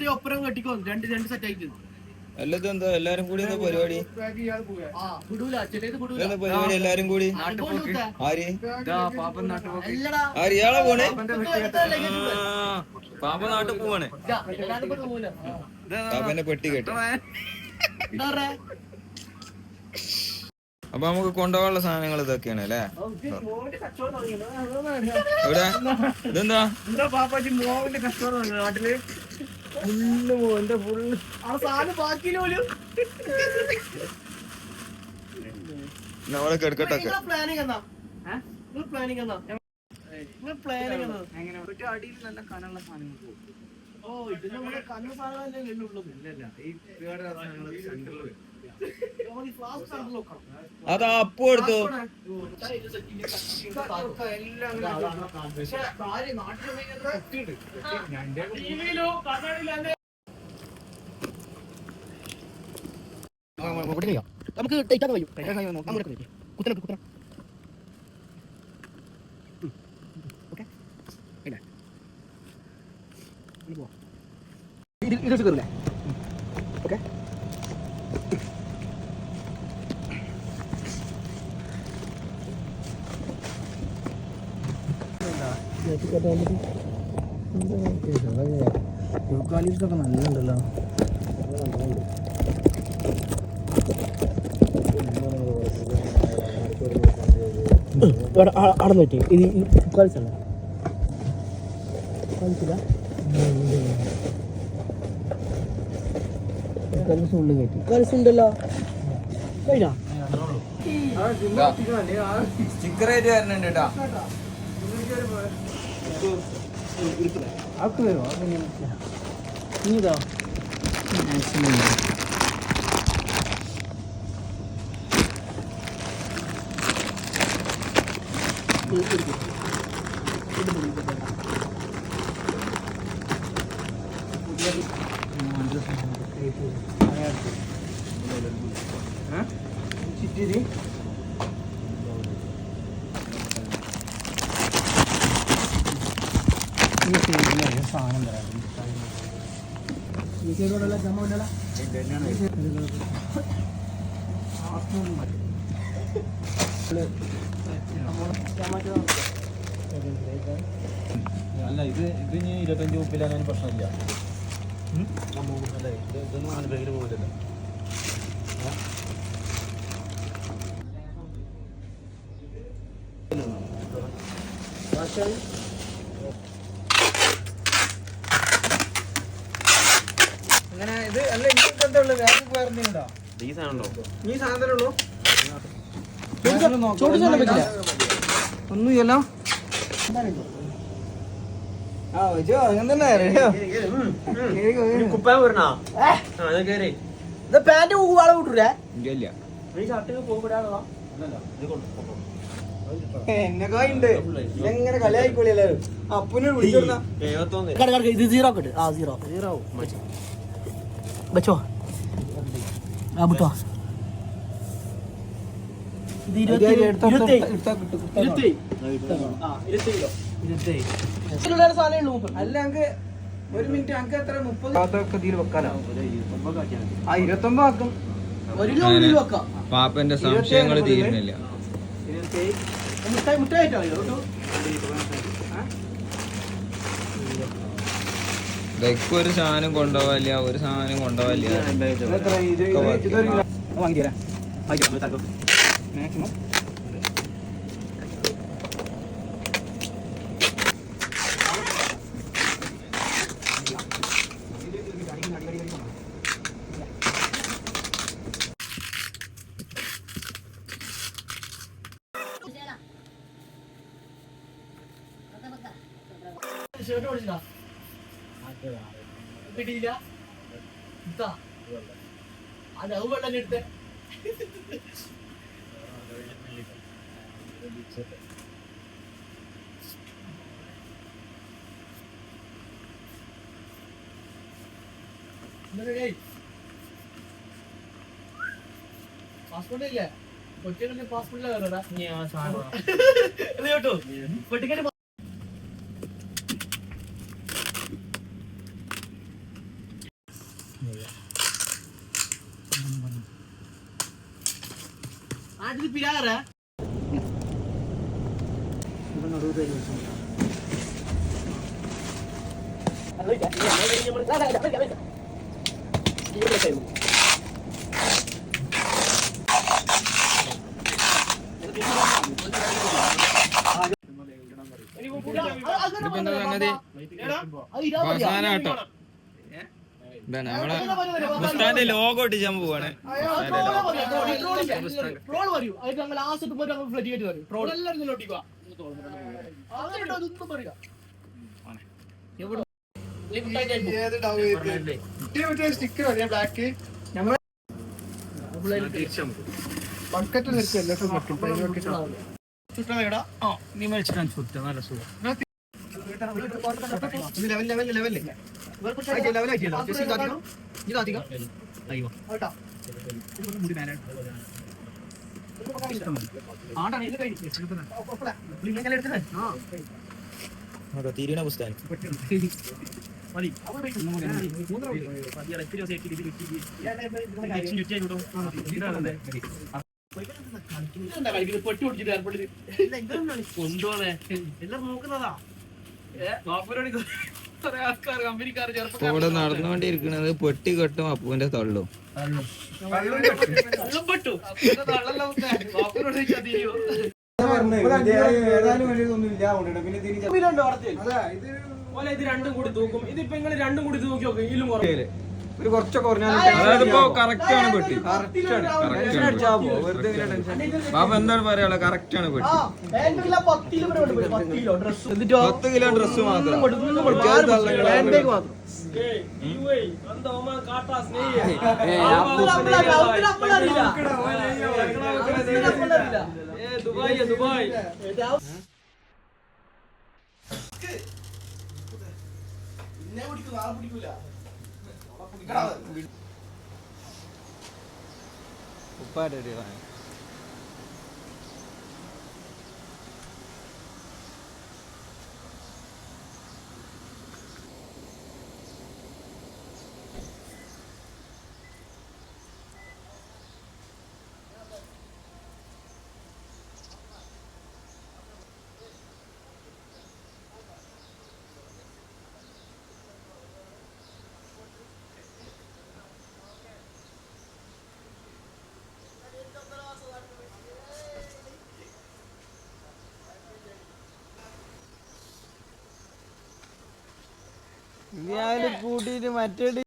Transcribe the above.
ഒപ്പരം കെട്ടിക്കോ രണ്ട് സെറ്റ് ആയിട്ട് എല്ലാതും എന്താ എല്ലാരും കൂടി എന്താ പരിപാടി പരിപാടി എല്ലാരും കൂടി ആര് ഇയാളെ പോണേ പാപ്പ നാട്ടിൽ പോവാണ് പാപ്പന്റെ പെട്ടി കേട്ടോ അപ്പൊ നമുക്ക് കൊണ്ടുപോകാനുള്ള സാധനങ്ങൾ ഇതൊക്കെയാണ് അല്ലേ ഇവിടെ ഇതെന്താ പാപ്പാജി മോവിന്റെ കച്ചവടം നാട്ടില് നമ്മളെ കെടുക്കട്ടൊക്കെ അടിയിൽ നല്ല കനുള്ള സാധനങ്ങൾ കണ്ണ സാധനം അത് അപ്പു എടുത്തു നമുക്ക് ടൈറ്റാക്കാൻ കഴിയും കുത്തനെ കുത്തനെ ഇത് കയറില്ലേ ഓക്കെ യൂക്കാലിപ്സൊക്കെ നല്ലുണ്ടല്ലോ അവിടെ നോക്കി ഇത് യൂക്കാലിസല്ല ഉള്ളിൽ കയറ്റി യൂക്കാലിസ് ഉണ്ടല്ലോ കഴിഞ്ഞാ സ്റ്റിക്കർ ആയിട്ട് വരുന്നുണ്ട് കേട്ടോ ആക്ക് വരുമോ ഇനിതാ ചിറ്റി സാധനം തരാം ജമ ഉണ്ടല്ലോ അല്ല ഇത് ഇനി 25 ഉപ്പിലാകാൻ പ്രശ്നമില്ല ഇതൊന്നും അങ്ങനെ പേര് പോകില്ലല്ലോ അങ്ങനെ ഇത് അല്ല എന്താ ഉള്ളു വേറെ വേറെന്തോ ഈ സാധനം ഉണ്ടോ ഈ സാധനം ഉള്ളൂ പറ്റില്ല ഒന്നുമില്ല കുപ്പായം വരണോ ഇത് പാന്റ് വള വിട്ടൂലേ ഇല്ല എന്നെക്കായുണ്ട് എങ്ങനെ കളിയായിക്കോളി എല്ലാവരും അപ്പനെ വിളിച്ചോടുന്ന ഇത് സീറോ കിട്ട് ആ സീറോ ബച്ചോ ആ ബുട്ടോ അല്ല അങ്ക് ഒരു മിനിറ്റ് അങ്ക് എത്ര 30 തീരെ വെക്കാനോ ആ 29 ആക്കും ഒരു കിലോ വെക്കാം പാപ്പന്റെ സംശയങ്ങൾ തീരുന്നില്ല മുട്ടായിട്ടോ ഒരു സാധനം കൊണ്ടുപോവില്ല ഒരു സാധനം കൊണ്ടുപോവില്ല വാങ്ങിത്തരാം മാക്സിമം ഷർട്ട് ഓടിച്ചില്ല കിട്ടിയില്ല അത് വെള്ളം എടുത്തേ പാസ്പോർട്ട് ഇല്ലേ കൊച്ചിയുടെ പാസ്പോർട്ടില്ല കേട്ടോ ഇതിപ്പോ എന്താ സംഗതി? അവസാനാട്ടോ ഇതാണ് നമ്മളെ ഉസ്താദിന്റെ ലോഗോ ഒട്ടിച്ചാൻ പോവാണ്. തീരുന്ന പുസ്തകം ഇവിടെ നടന്നുകൊണ്ടിരിക്കുന്നത് പെട്ടി കെട്ടും അപ്പുവിന്റെ തള്ളും. ഇത് രണ്ടും കൂടി തൂക്കും. ഇതിപ്പോ നിങ്ങൾ രണ്ടും കൂടി തൂക്കി നോക്കും. ഇതിലും ഒരു കുറച്ചൊക്കെ അതായത് ഇപ്പൊ കറക്റ്റ് ആണ് പെട്ടി. ബാബ എന്താണ് പറയാനുള്ളത്? കറക്റ്റ് ആണ് പെട്ടി. 10 കിലോ ഡ്രസ് മാത്രം. ദുബായ് ഉപ്പാടെ കൂട്ടിട്ട് മറ്റേ